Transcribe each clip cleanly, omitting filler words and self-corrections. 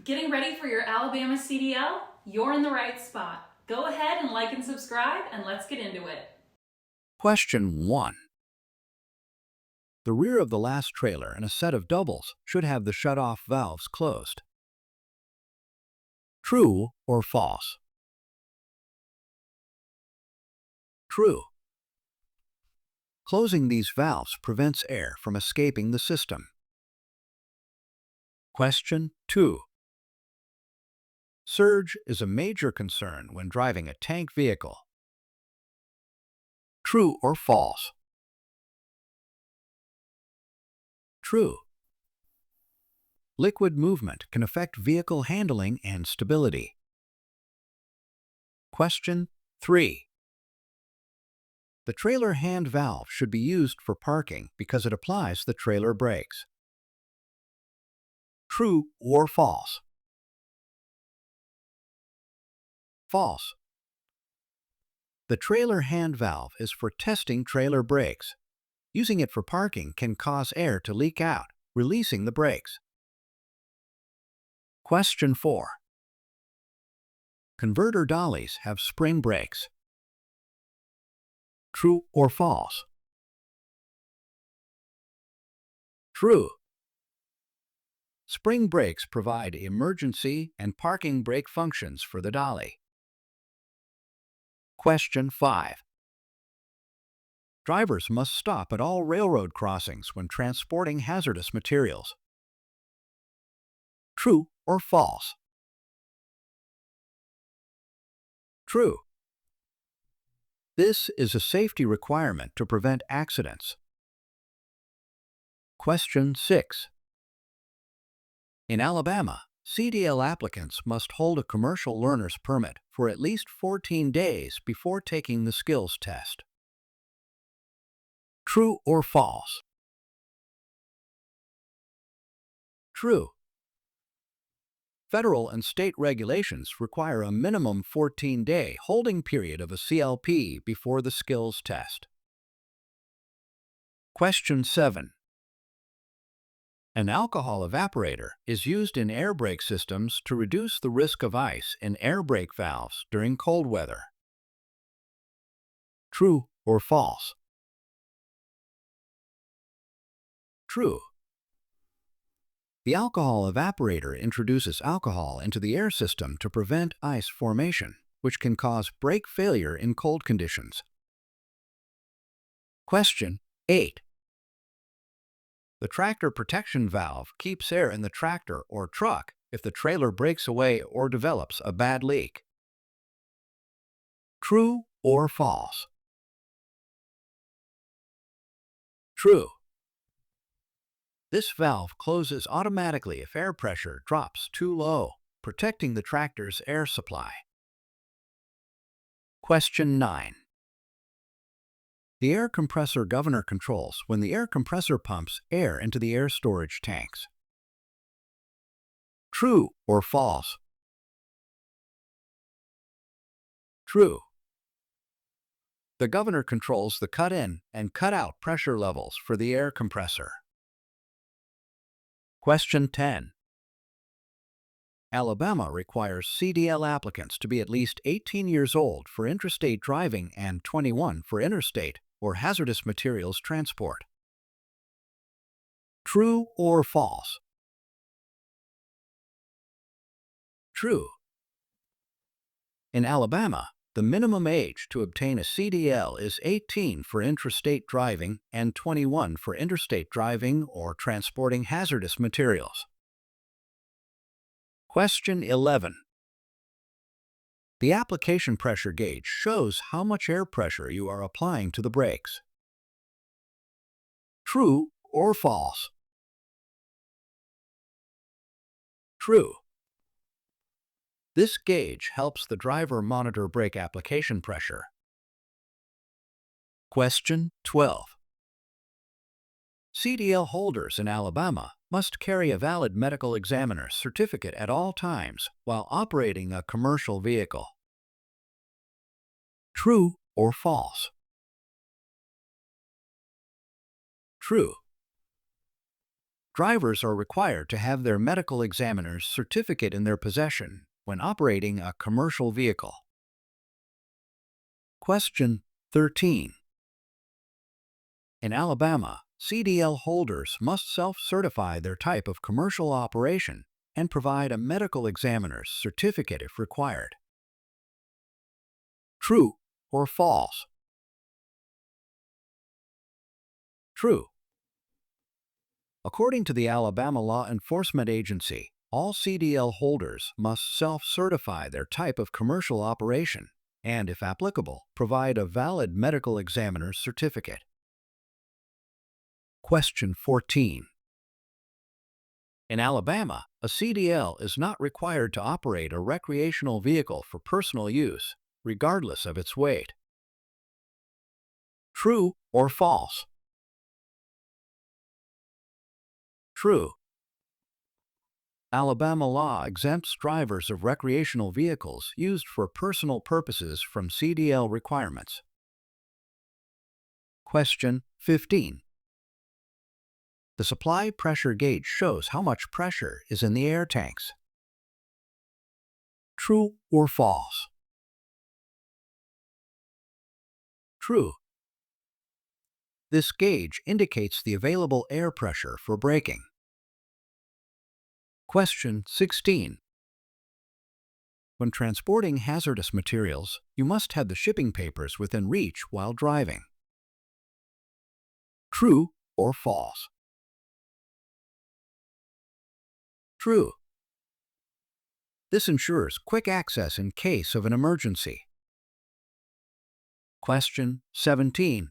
Getting ready for your Alabama CDL? You're in the right spot. Go ahead and like and subscribe, and let's get into it. Question 1. The rear of the last trailer in a set of doubles should have the shut-off valves closed. True or false? True. Closing these valves prevents air from escaping the system. Question 2. Surge is a major concern when driving a tank vehicle. True or false? True. Liquid movement can affect vehicle handling and stability. Question 3. The trailer hand valve should be used for parking because it applies the trailer brakes. True or false? False. The trailer hand valve is for testing trailer brakes. Using it for parking can cause air to leak out, releasing the brakes. Question 4. Converter dollies have spring brakes. True or false? True. Spring brakes provide emergency and parking brake functions for the dolly. Question 5. Drivers must stop at all railroad crossings when transporting hazardous materials. True or false? True. This is a safety requirement to prevent accidents. Question 6. In Alabama, CDL applicants must hold a commercial learner's permit for at least 14 days before taking the skills test. True or false? True. Federal and state regulations require a minimum 14-day holding period of a CLP before the skills test. Question 7. An alcohol evaporator is used in air brake systems to reduce the risk of ice in air brake valves during cold weather. True or false? True. The alcohol evaporator introduces alcohol into the air system to prevent ice formation, which can cause brake failure in cold conditions. Question 8. The tractor protection valve keeps air in the tractor or truck if the trailer breaks away or develops a bad leak. True or false? True. This valve closes automatically if air pressure drops too low, protecting the tractor's air supply. Question 9. The air compressor governor controls when the air compressor pumps air into the air storage tanks. True or false? True. The governor controls the cut-in and cut-out pressure levels for the air compressor. Question 10. Alabama requires CDL applicants to be at least 18 years old for interstate driving and 21 for interstate or hazardous materials transport. True or false? True. In Alabama, the minimum age to obtain a CDL is 18 for intrastate driving and 21 for interstate driving or transporting hazardous materials. Question 11. The application pressure gauge shows how much air pressure you are applying to the brakes. True or false? True. This gauge helps the driver monitor brake application pressure. Question 12. CDL holders in Alabama must carry a valid medical examiner's certificate at all times while operating a commercial vehicle. True or false? True. Drivers are required to have their medical examiner's certificate in their possession when operating a commercial vehicle. Question 13. In Alabama, CDL holders must self-certify their type of commercial operation and provide a medical examiner's certificate if required. True or false? True. According to the Alabama Law Enforcement Agency, all CDL holders must self-certify their type of commercial operation and, if applicable, provide a valid medical examiner's certificate. Question 14. In Alabama, a CDL is not required to operate a recreational vehicle for personal use, regardless of its weight. True or false? True. Alabama law exempts drivers of recreational vehicles used for personal purposes from CDL requirements. Question 15. The supply pressure gauge shows how much pressure is in the air tanks. True or false? True. This gauge indicates the available air pressure for braking. Question 16. When transporting hazardous materials, you must have the shipping papers within reach while driving. True or false? True. This ensures quick access in case of an emergency. Question 17.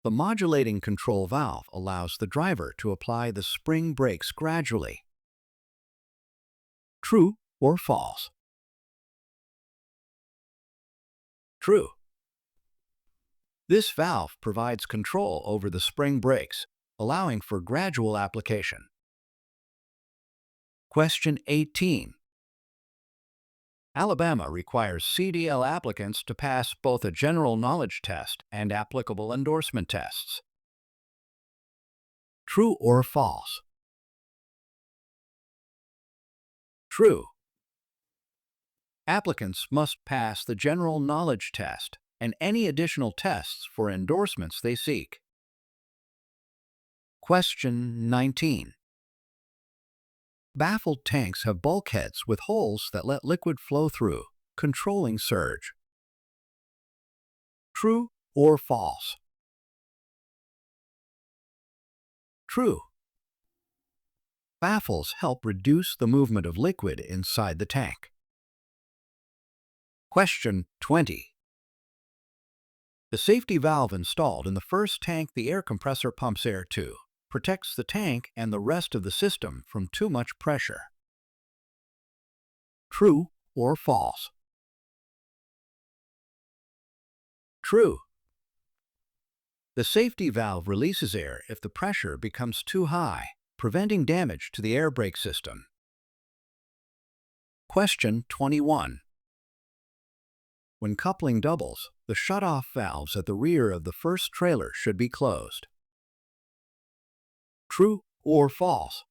The modulating control valve allows the driver to apply the spring brakes gradually. True or false? True. This valve provides control over the spring brakes, allowing for gradual application. Question 18. Alabama requires CDL applicants to pass both a general knowledge test and applicable endorsement tests. True or false? True. Applicants must pass the general knowledge test and any additional tests for endorsements they seek. Question 19. Baffled tanks have bulkheads with holes that let liquid flow through, controlling surge. True or false? True. Baffles help reduce the movement of liquid inside the tank. Question 20. The safety valve installed in the first tank the air compressor pumps air to protects the tank and the rest of the system from too much pressure. True or false? True. The safety valve releases air if the pressure becomes too high, preventing damage to the air brake system. Question 21. When coupling doubles, the shutoff valves at the rear of the first trailer should be closed. True or false?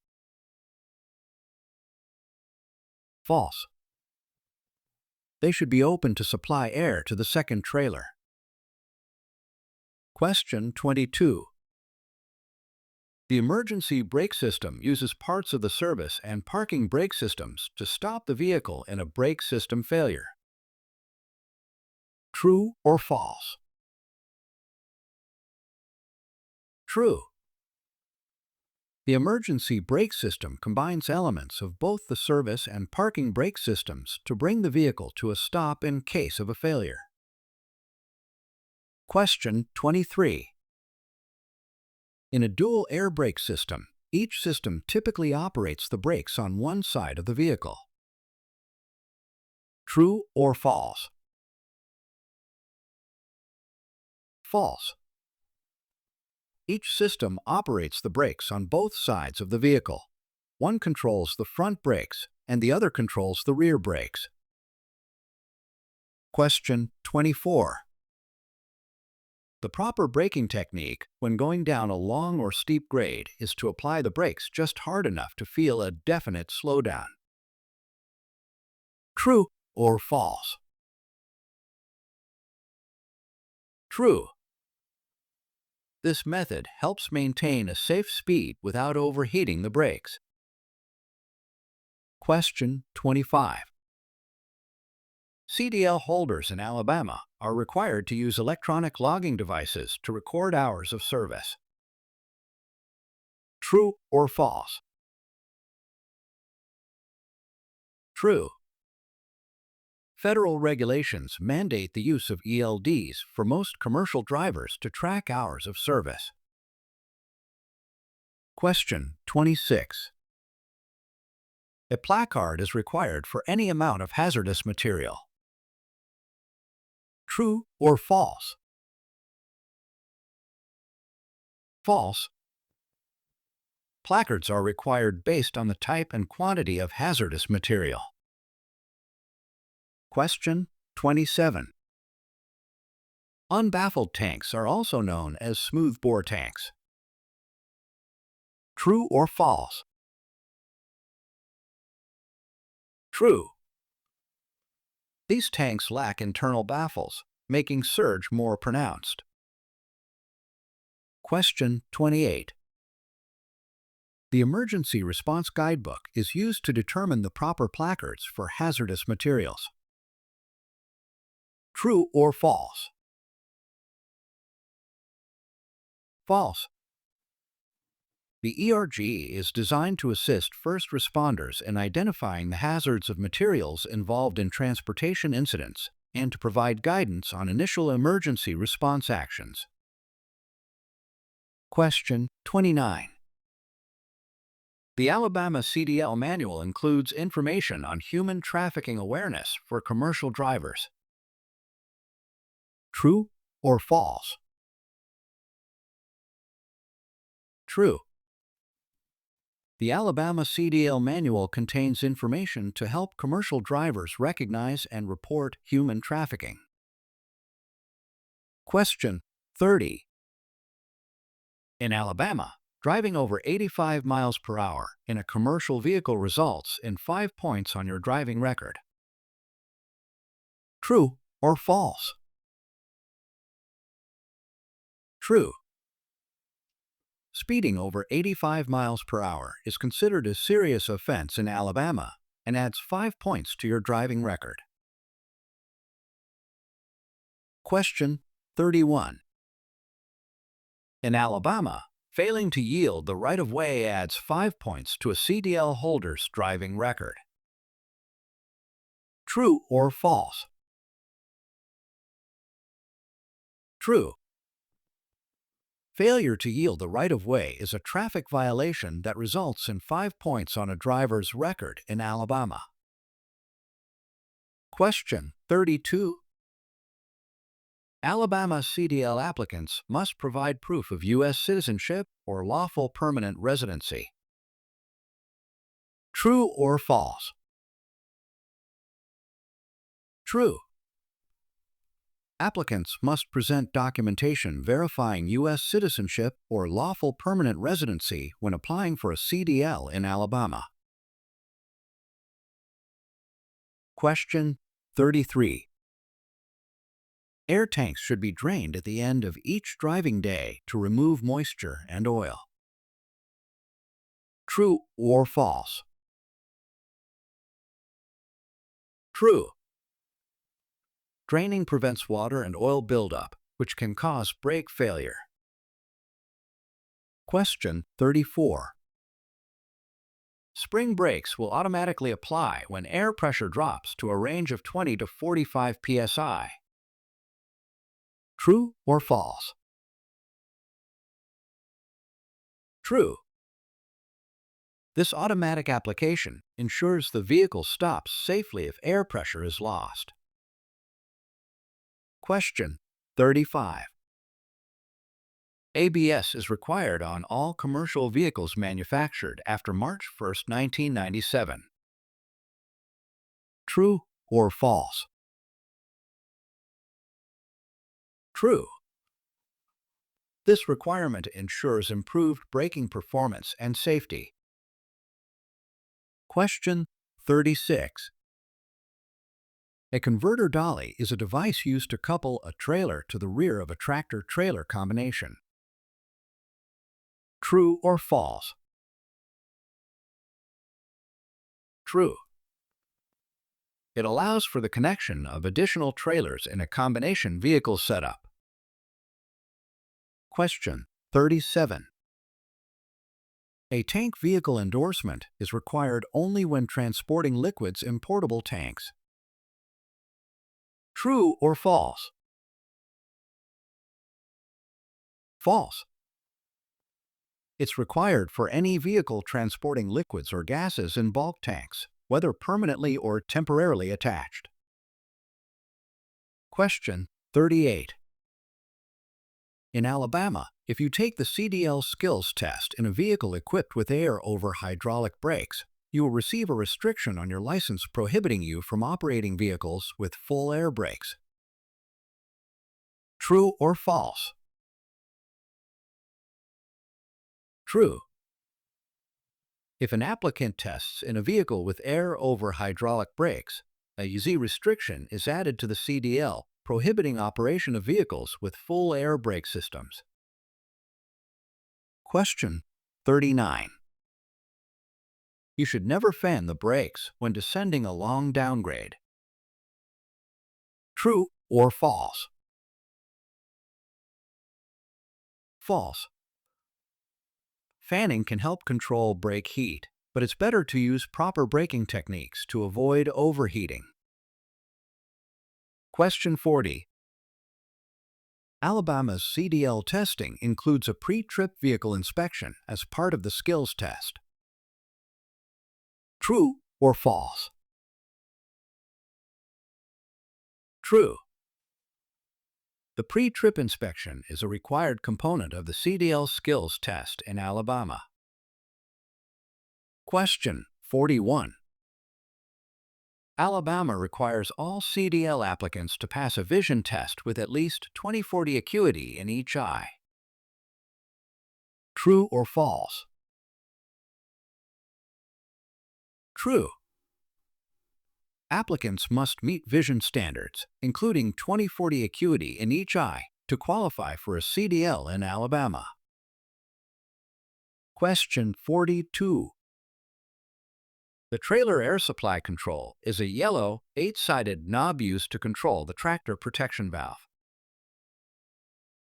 False. They should be open to supply air to the second trailer. Question 22. The emergency brake system uses parts of the service and parking brake systems to stop the vehicle in a brake system failure. True or false? True. The emergency brake system combines elements of both the service and parking brake systems to bring the vehicle to a stop in case of a failure. Question 23. In a dual air brake system, each system typically operates the brakes on one side of the vehicle. True or false? False. Each system operates the brakes on both sides of the vehicle. One controls the front brakes and the other controls the rear brakes. Question 24. The proper braking technique when going down a long or steep grade is to apply the brakes just hard enough to feel a definite slowdown. True or false? True. This method helps maintain a safe speed without overheating the brakes. Question 25. CDL holders in Alabama are required to use electronic logging devices to record hours of service. True or false? True. Federal regulations mandate the use of ELDs for most commercial drivers to track hours of service. Question 26. A placard is required for any amount of hazardous material. True or false? False. Placards are required based on the type and quantity of hazardous material. Question 27. Unbaffled tanks are also known as smoothbore tanks. True or false? True. These tanks lack internal baffles, making surge more pronounced. Question 28. The Emergency Response Guidebook is used to determine the proper placards for hazardous materials. True or false? False. The ERG is designed to assist first responders in identifying the hazards of materials involved in transportation incidents and to provide guidance on initial emergency response actions. Question 29. The Alabama CDL manual includes information on human trafficking awareness for commercial drivers. True or false? True. The Alabama CDL manual contains information to help commercial drivers recognize and report human trafficking. Question 30. In Alabama, driving over 85 miles per hour in a commercial vehicle results in 5 points on your driving record. True or false? True. Speeding over 85 miles per hour is considered a serious offense in Alabama and adds 5 points to your driving record. Question 31. In Alabama, failing to yield the right-of-way adds 5 points to a CDL holder's driving record. True or false? True. Failure to yield the right-of-way is a traffic violation that results in 5 points on a driver's record in Alabama. Question 32. Alabama CDL applicants must provide proof of U.S. citizenship or lawful permanent residency. True or false? True. Applicants must present documentation verifying U.S. citizenship or lawful permanent residency when applying for a CDL in Alabama. Question 33. Air tanks should be drained at the end of each driving day to remove moisture and oil. True or false? True. Draining prevents water and oil buildup, which can cause brake failure. Question 34. Spring brakes will automatically apply when air pressure drops to a range of 20 to 45 psi. True or false? True. This automatic application ensures the vehicle stops safely if air pressure is lost. Question 35. ABS is required on all commercial vehicles manufactured after March 1, 1997. True or false? True. This requirement ensures improved braking performance and safety. Question 36. A converter dolly is a device used to couple a trailer to the rear of a tractor-trailer combination. True or false? True. It allows for the connection of additional trailers in a combination vehicle setup. Question 37. A tank vehicle endorsement is required only when transporting liquids in portable tanks. True or false? False. It's required for any vehicle transporting liquids or gases in bulk tanks, whether permanently or temporarily attached. Question 38. In Alabama, if you take the CDL skills test in a vehicle equipped with air over hydraulic brakes, you will receive a restriction on your license prohibiting you from operating vehicles with full air brakes. True or false? True. If an applicant tests in a vehicle with air over hydraulic brakes, a UZ restriction is added to the CDL, prohibiting operation of vehicles with full air brake systems. Question 39. You should never fan the brakes when descending a long downgrade. True or false? False. Fanning can help control brake heat, but it's better to use proper braking techniques to avoid overheating. Question 40. Alabama's CDL testing includes a pre-trip vehicle inspection as part of the skills test. True or false? True. The pre-trip inspection is a required component of the CDL skills test in Alabama. Question 41. Alabama requires all CDL applicants to pass a vision test with at least 20/40 acuity in each eye. True or false? True. Applicants must meet vision standards, including 20/40 acuity in each eye, to qualify for a CDL in Alabama. Question 42. The trailer air supply control is a yellow, 8-sided knob used to control the tractor protection valve.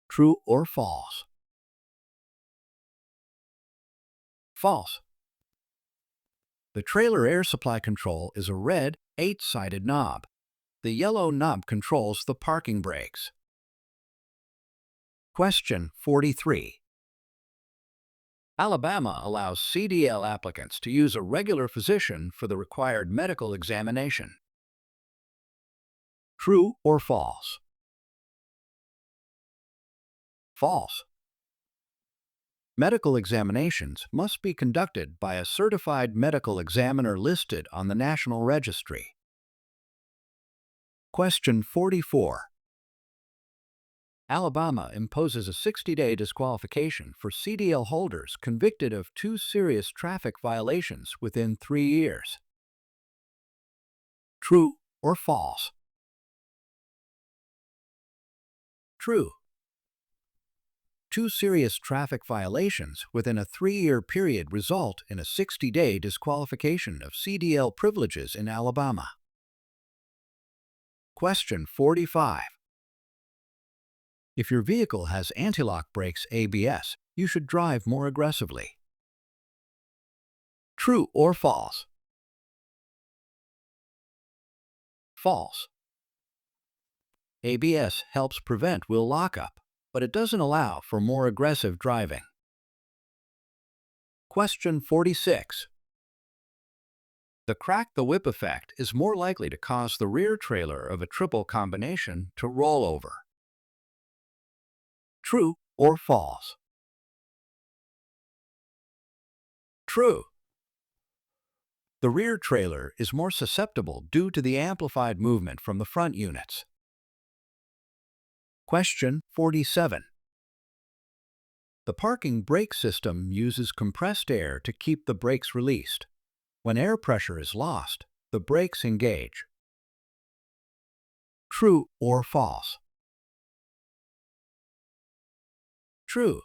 True or false? False. The trailer air supply control is a red, 8-sided knob. The yellow knob controls the parking brakes. Question 43. Alabama allows CDL applicants to use a regular physician for the required medical examination. True or false? False. Medical examinations must be conducted by a certified medical examiner listed on the National Registry. Question 44. Alabama imposes a 60-day disqualification for CDL holders convicted of 2 serious traffic violations within 3 years. True or false? True. 2 serious traffic violations within a 3-year period result in a 60-day disqualification of CDL privileges in Alabama. Question 45. If your vehicle has anti-lock brakes ABS, you should drive more aggressively. True or false? False. ABS helps prevent wheel lockup, but it doesn't allow for more aggressive driving. Question 46. The crack the whip effect is more likely to cause the rear trailer of a triple combination to roll over. True or false? True. The rear trailer is more susceptible due to the amplified movement from the front units. Question 47. The parking brake system uses compressed air to keep the brakes released. When air pressure is lost, the brakes engage. True or false? True.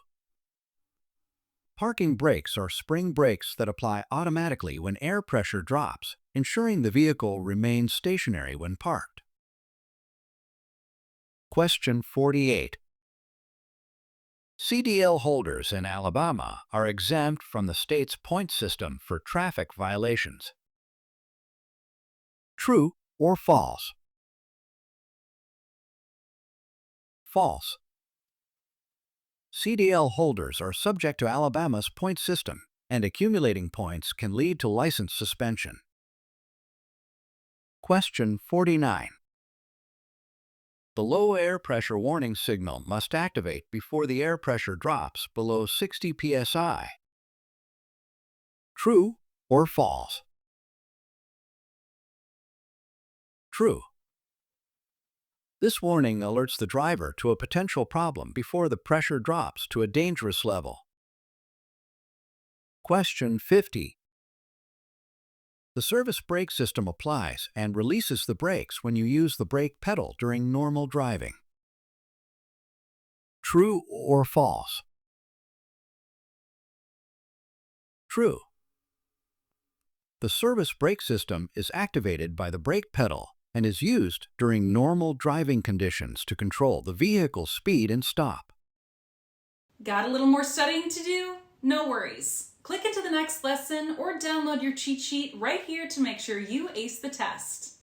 Parking brakes are spring brakes that apply automatically when air pressure drops, ensuring the vehicle remains stationary when parked. Question 48. CDL holders in Alabama are exempt from the state's point system for traffic violations. True or false? False. CDL holders are subject to Alabama's point system, and accumulating points can lead to license suspension. Question 49. The low air pressure warning signal must activate before the air pressure drops below 60 psi. True or false? True. This warning alerts the driver to a potential problem before the pressure drops to a dangerous level. Question 50. The service brake system applies and releases the brakes when you use the brake pedal during normal driving. True or false? True. The service brake system is activated by the brake pedal and is used during normal driving conditions to control the vehicle's speed and stop. Got a little more studying to do? No worries. Click into the next lesson or download your cheat sheet right here to make sure you ace the test.